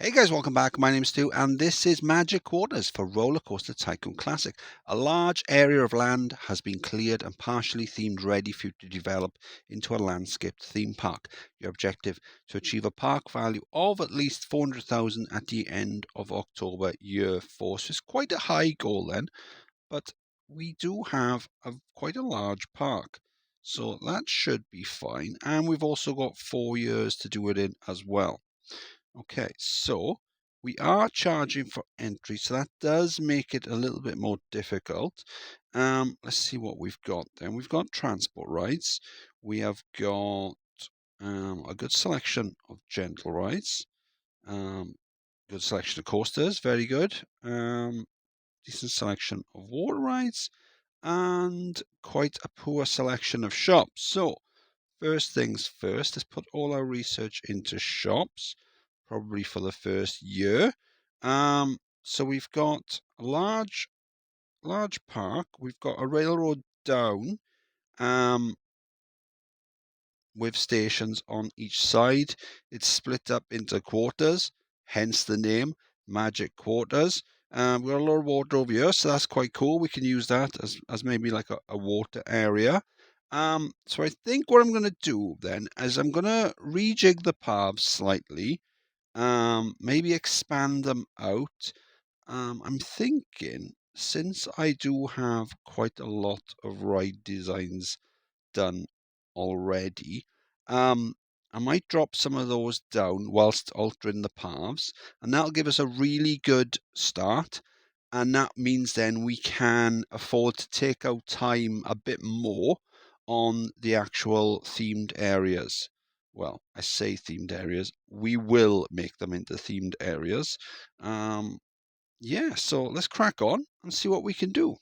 Hey guys, welcome back. My name's Stu, and this is Magic Quarters for Rollercoaster Tycoon Classic. A large area of land has been cleared and partially themed, ready for you to develop into a landscaped theme park. Your objective: to achieve a park value of at least 400,000 at the end of October year 4. So it's quite a high goal then, but we do have quite a large park. So that should be fine. And we've also got 4 years to do it in as well. Okay, so we are charging for entry, so that does make it a little bit more difficult. Let's see what we've got then. We've got transport rides. We have got a good selection of gentle rides. Good selection of coasters, very good. Decent selection of water rides, and quite a poor selection of shops. So first things first, let's put all our research into shops, probably for the first year. So we've got a large park. We've got a railroad down, with stations on each side. It's split up into quarters, hence the name Magic Quarters. We've got a lot of water over here, so that's quite cool. We can use that as maybe like a water area. So I think what I'm going to do then is I'm going to rejig the paths slightly, maybe expand them out. I'm thinking, since I do have quite a lot of ride designs done already, I might drop some of those down whilst altering the paths, and that'll give us a really good start. And that means then we can afford to take our time a bit more on the actual themed areas. Well, I say themed areas, we will make them into themed areas. Yeah, so let's crack on and see what we can do.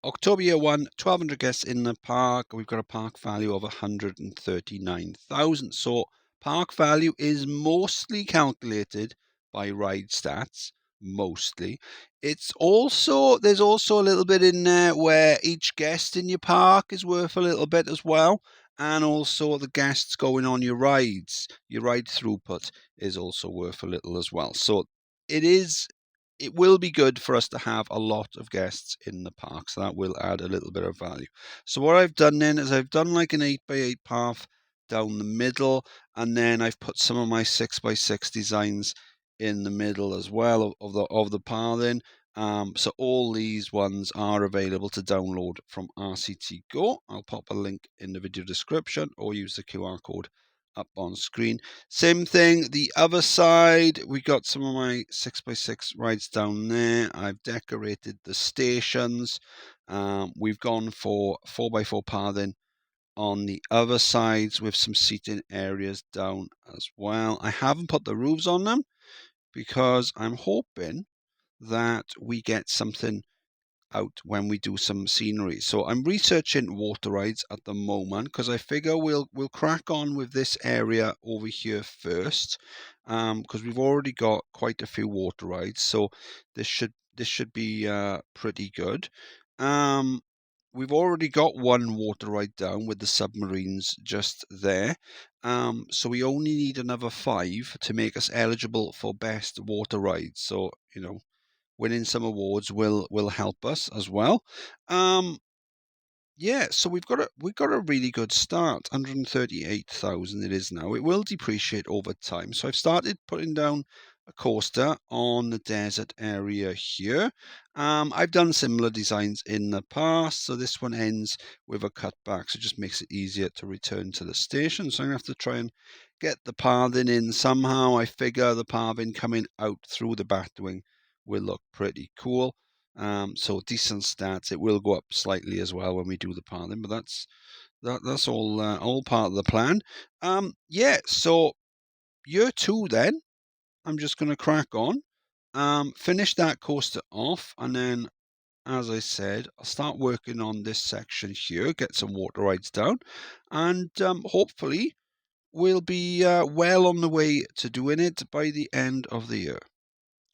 October year 1, 1,200 guests in the park. We've got a park value of 139,000. So park value is mostly calculated by ride stats. Mostly. There's also a little bit in there where each guest in your park is worth a little bit as well. And also the guests going on your rides. Your ride throughput is also worth a little as well. So it will be good for us to have a lot of guests in the park, so that will add a little bit of value. So what I've done then is I've done like an 8x8 path down the middle, and then I've put some of my 6x6 designs in the middle as well of the pathing. So all these ones are available to download from RCT Go. I'll pop a link in the video description, or use the QR code up on screen. Same thing, the other side, we got some of my 6x6 rides down there. I've decorated the stations. We've gone for 4x4 pathing on the other sides with some seating areas down as well. I haven't put the roofs on them because I'm hoping that we get something out when we do some scenery. So I'm researching water rides at the moment because I figure we'll crack on with this area over here first, because we've already got quite a few water rides, so this should be pretty good. We've already got one water ride down with the submarines just there, so we only need another 5 to make us eligible for best water rides. So winning some awards will help us as well. Yeah, so we've got a really good start. 138,000 it is now. It will depreciate over time. So I've started putting down a coaster on the desert area here. I've done similar designs in the past, so this one ends with a cutback, so it just makes it easier to return to the station. So I'm going to have to try and get the pathing in somehow. I figure the pathing coming out through the Batwing will look pretty cool. So decent stats. It will go up slightly as well when we do the pathing, but that's all part of the plan. Yeah. So year 2 then, I'm just going to crack on, finish that coaster off, and then, as I said, I'll start working on this section here, get some water rides down, and hopefully we'll be well on the way to doing it by the end of the year.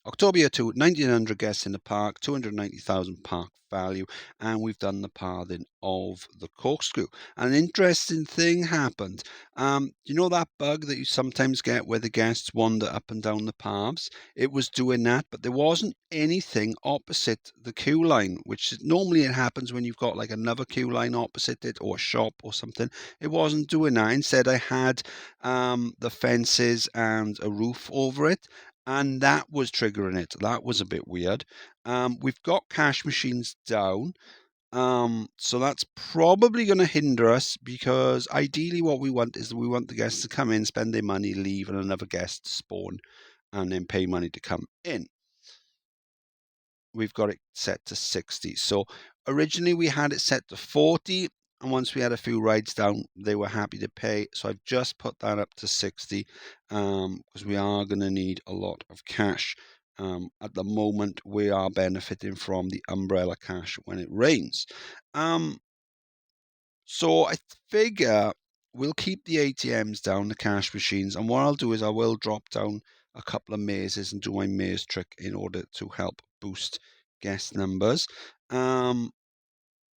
October year 2, 1,900 guests in the park, 290,000 park value, and we've done the pathing of the corkscrew. And an interesting thing happened. You know that bug that you sometimes get where the guests wander up and down the paths? It was doing that, but there wasn't anything opposite the queue line, which normally it happens when you've got like another queue line opposite it or a shop or something. It wasn't doing that. Instead, I had the fences and a roof over it, and that was triggering it. That was a bit weird. We've got cash machines down, so that's probably going to hinder us, because ideally what we want is we want the guests to come in, spend their money, leave, and another guest spawn, and then pay money to come in. We've got it set to 60. So originally we had it set to 40, and once we had a few rides down, they were happy to pay. So I've just put that up to 60, because we are going to need a lot of cash. At the moment, we are benefiting from the umbrella cash when it rains. So I figure we'll keep the ATMs down, the cash machines, and what I'll do is I will drop down a couple of mazes and do my maze trick in order to help boost guest numbers.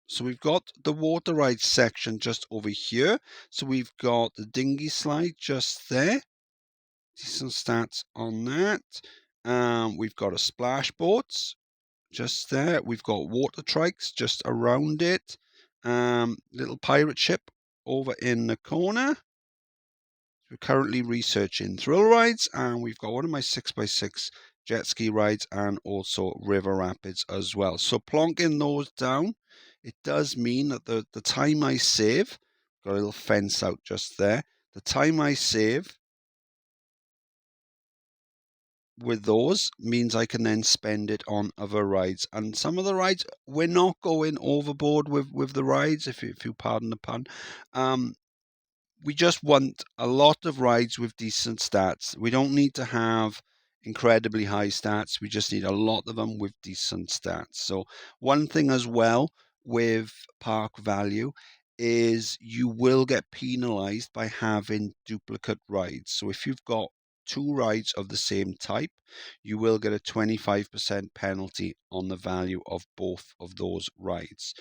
So we've got the water ride section just over here. So we've got the dinghy slide just there. Decent stats on that. We've got a splash boat just there. We've got water trikes just around it. Little pirate ship over in the corner. We're currently researching thrill rides, and we've got one of my 6x6 jet ski rides and also river rapids as well. So plonking those down, it does mean that the time I save, got a little fence out just there, the time I save with those means I can then spend it on other rides. And some of the rides, we're not going overboard with the rides, if you pardon the pun. We just want a lot of rides with decent stats. We don't need to have incredibly high stats. We just need a lot of them with decent stats. So one thing as well with park value is you will get penalized by having duplicate rides. So if you've got two rides of the same type, you will get a 25% penalty on the value of both of those rides,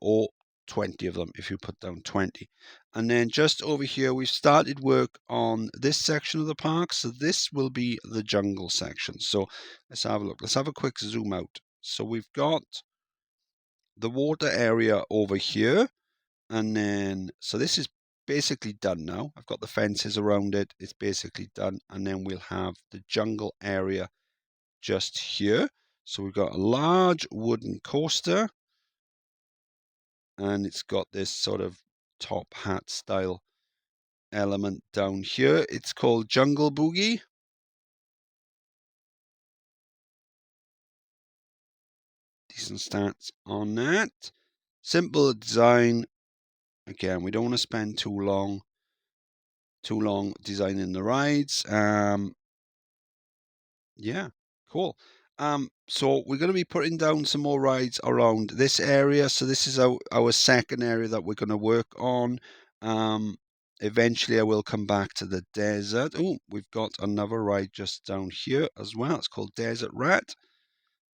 or 20 of them if you put down 20. And then just over here, we've started work on this section of the park. So this will be the jungle section. So let's have a look. Let's have a quick zoom out. So we've got the water area over here. And then, so this is basically done now. I've got the fences around it. It's basically done. And then we'll have the jungle area just here. So we've got a large wooden coaster, and it's got this sort of top hat style element down here. It's called Jungle Boogie. Decent stats on that. Simple design. Again, we don't want to spend too long designing the rides. Yeah, cool. So we're going to be putting down some more rides around this area. So this is our second area that we're going to work on. Eventually I will come back to the desert. Oh, we've got another ride just down here as well. It's called Desert Rat.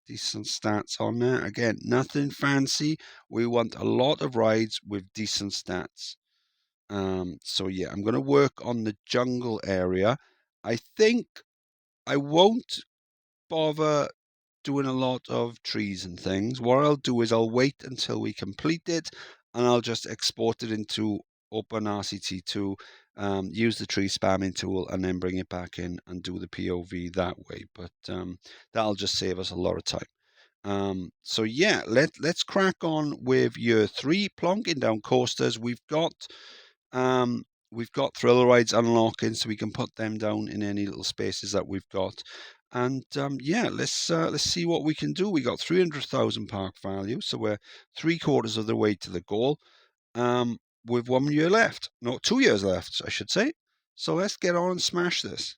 Decent stats on there. Again, nothing fancy. We want a lot of rides with decent stats. So yeah, I'm going to work on the jungle area. I think I won't bother doing a lot of trees and things. What I'll do is I'll wait until we complete it, and I'll just export it into Open RCT to use the tree spamming tool, and then bring it back in and do the POV that way. But that'll just save us a lot of time. So yeah, let's crack on with year 3, plonking down coasters. We've got thrill rides unlocking, so we can put them down in any little spaces that we've got. And yeah, let's see what we can do. We got 300,000 park value, so we're 3/4 of the way to the goal. With 1 year left, no, 2 years left, I should say. So let's get on and smash this.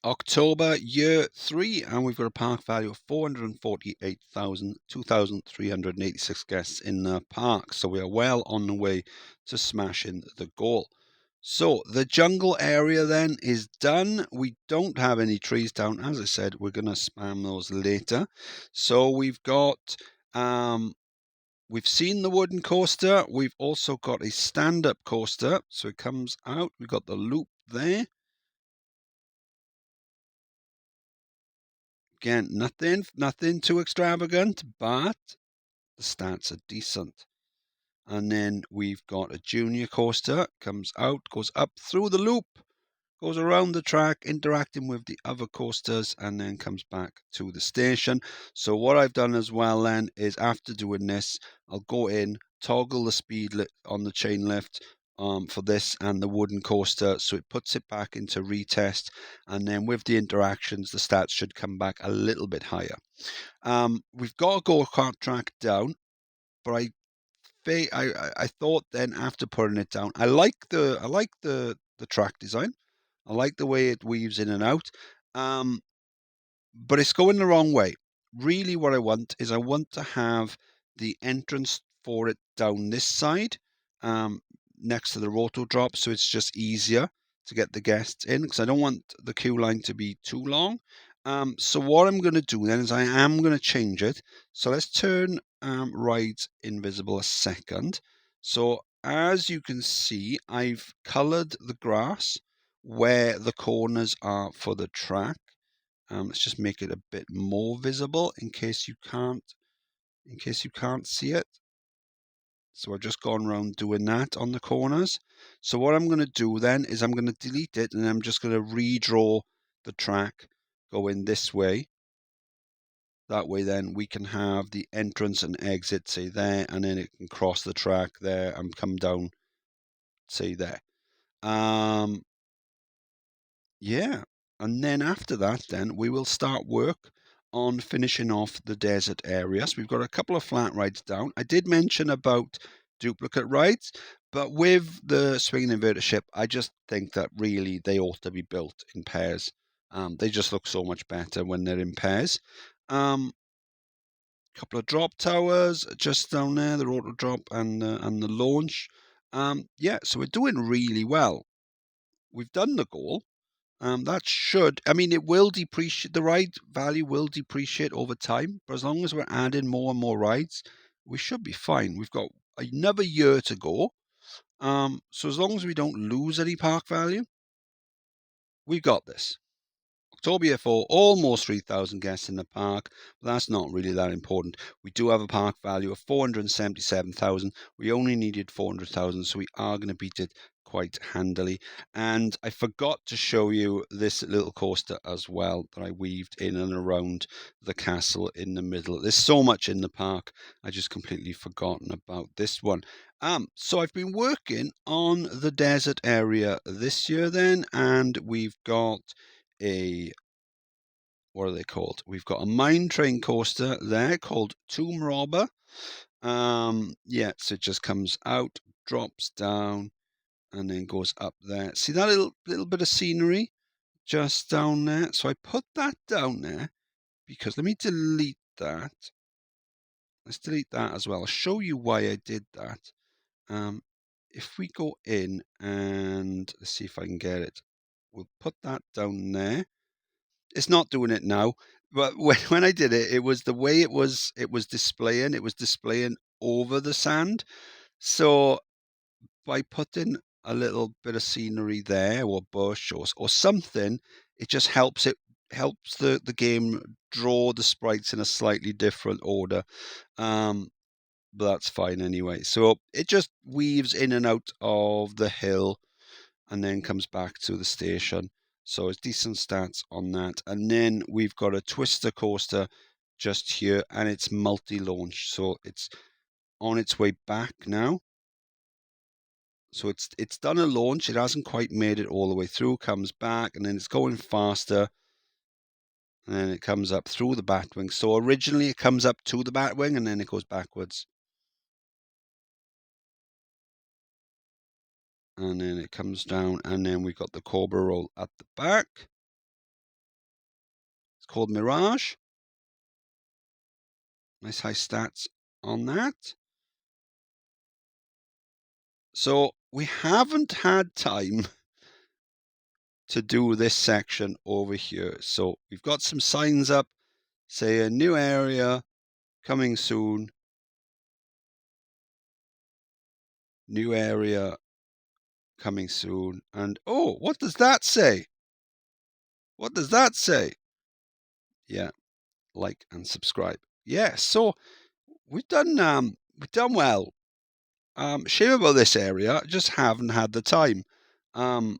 October year 3, and we've got a park value of 448,000, 2,386 guests in the park. So we are well on the way to smashing the goal. So the jungle area then is done. We don't have any trees down. As I said, we're going to spam those later. So we've got, we've seen the wooden coaster. We've also got a stand-up coaster. So it comes out. We've got the loop there. Again, nothing too extravagant, but the stats are decent. And then we've got a junior coaster, comes out, goes up through the loop, goes around the track, interacting with the other coasters, and then comes back to the station. So what I've done as well then is after doing this, I'll go in, toggle the speed on the chain lift for this and the wooden coaster, so it puts it back into retest, and then with the interactions, the stats should come back a little bit higher. We've got a go-kart track down, but I thought then after putting it down, I like the track design. I like the way it weaves in and out, but it's going the wrong way. Really, what I want is I want to have the entrance for it down this side, next to the roto drop, so it's just easier to get the guests in, because I don't want the queue line to be too long. So what I'm going to do then is I am going to change it. So let's turn rides invisible a second. So as you can see, I've colored the grass where the corners are for the track. Let's just make it a bit more visible in case you can't see it. So I've just gone around doing that on the corners. So what I'm going to do then is I'm going to delete it, and I'm just going to redraw the track going this way. That way then we can have the entrance and exit, say there, and then it can cross the track there and come down, say there. Yeah, and then after that, then we will start work on finishing off the desert areas. We've got a couple of flat rides down. I did mention about duplicate rides, but with the swing and inverter ship, I just think that really they ought to be built in pairs. They just look so much better when they're in pairs. Couple of drop towers just down there, the rotor drop and the launch. Yeah, so we're doing really well. We've done the goal. That should, I mean, it will depreciate, the ride value will depreciate over time, but as long as we're adding more and more rides, we should be fine. We've got another year to go. So as long as we don't lose any park value, we've got this. October 4, almost 3,000 guests in the park, but that's not really that important. We do have a park value of 477,000. We only needed 400,000, so we are going to beat it quite handily. And I forgot to show you this little coaster as well that I weaved in and around the castle in the middle. There's so much in the park, I just completely forgotten about this one. So I've been working on the desert area this year then, and we've got what are they called? We've got a mine train coaster there called Tomb Robber. Yeah, so it just comes out, drops down, and then goes up there. See that little bit of scenery just down there? So I put that down there because let me delete that. Let's delete that as well. I'll show you why I did that. If we go in and let's see if I can get it. We'll put that down there. It's not doing it now, but when I did it, it was the way it was displaying. It was displaying over the sand. So by putting a little bit of scenery there, or bush, or something, it just helps the game draw the sprites in a slightly different order. But that's fine anyway. So it just weaves in and out of the hill, and then comes back to the station. So it's decent stats on that. And then we've got a twister coaster just here, and it's multi-launch. So it's on its way back now. So it's done a launch. It hasn't quite made it all the way through, comes back, and then it's going faster. And then it comes up through the batwing. So originally it comes up to the batwing, and then it goes backwards. And then it comes down, and then we've got the Cobra roll at the back. It's called Mirage. Nice high stats on that. So we haven't had time to do this section over here. So we've got some signs up, say a new area coming soon. New area coming soon. And oh, what does that say? What does that say? Yeah, like and subscribe. Yeah, so we've done well. Shame about this area, just haven't had the time. And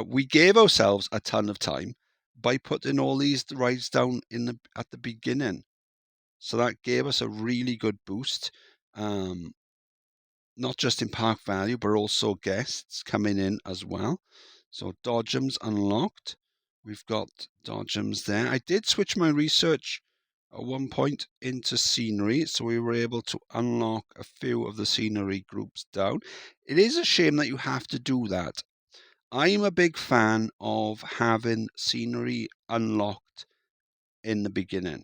we gave ourselves a ton of time by putting all these rides down at the beginning. So that gave us a really good boost. Not just in park value, but also guests coming in as well. So Dodgems unlocked. We've got Dodgems there. I did switch my research at one point into scenery, so we were able to unlock a few of the scenery groups down. It is a shame that you have to do that. I'm a big fan of having scenery unlocked in the beginning.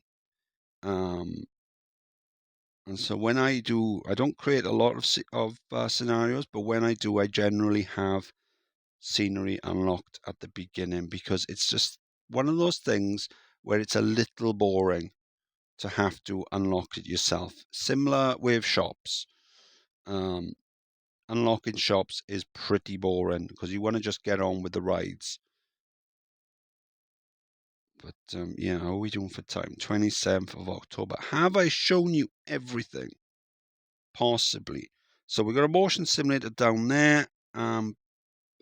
And so when I do, I don't create a lot of scenarios, but when I do, I generally have scenery unlocked at the beginning because it's just one of those things where it's a little boring to have to unlock it yourself. Similar with shops. Unlocking shops is pretty boring because you want to just get on with the rides. But yeah, how are we doing for time? 27th of October. Have I shown you everything? Possibly. So we've got a motion simulator down there.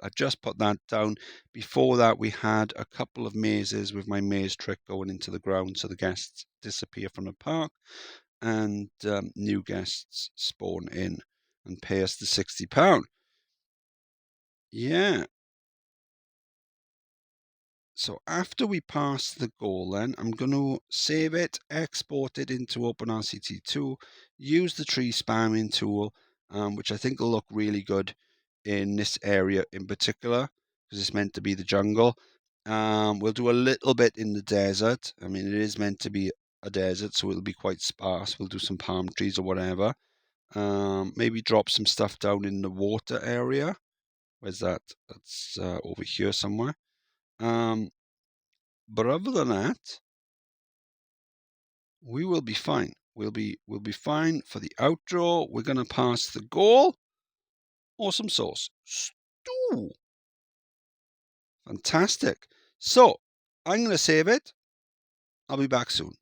I just put that down. Before that, we had a couple of mazes with my maze trick going into the ground so the guests disappear from the park and new guests spawn in and pay us the £60. Yeah. So after we pass the goal then, I'm going to save it, export it into OpenRCT2, use the tree spamming tool, which I think will look really good in this area in particular, because it's meant to be the jungle. We'll do a little bit in the desert. I mean, it is meant to be a desert, so it'll be quite sparse. We'll do some palm trees or whatever. Maybe drop some stuff down in the water area. Where's that? That's over here somewhere. But other than that, we will be fine. We'll be fine for the outro. We're gonna pass the goal. Awesome sauce. Stew. Fantastic. So I'm gonna save it. I'll be back soon.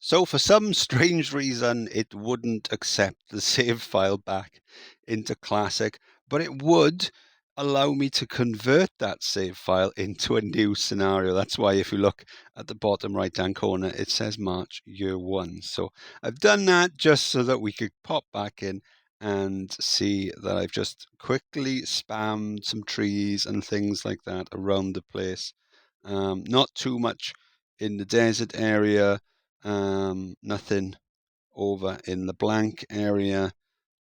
So for some strange reason, it wouldn't accept the save file back into Classic, but it would allow me to convert that save file into a new scenario. That's why if you look at the bottom right-hand corner, it says March year 1. So I've done that just so that we could pop back in and see that I've just quickly spammed some trees and things like that around the place. Not too much in the desert area. Nothing over in the blank area,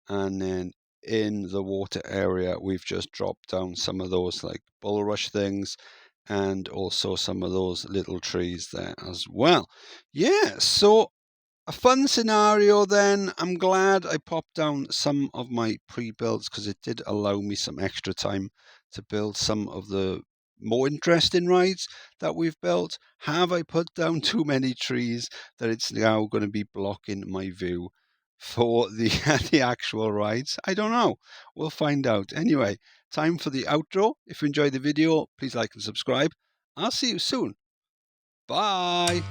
and then in the water area we've just dropped down some of those like bulrush things and also some of those little trees there as well. Yeah, so a fun scenario then. I'm glad I popped down some of my pre-builds because it did allow me some extra time to build some of the more interesting rides that we've built. Have I put down too many trees that it's now going to be blocking my view for the the actual rides? I don't know. We'll find out. Anyway, time for the outro. If you enjoyed the video, please like and subscribe. I'll see you soon. Bye.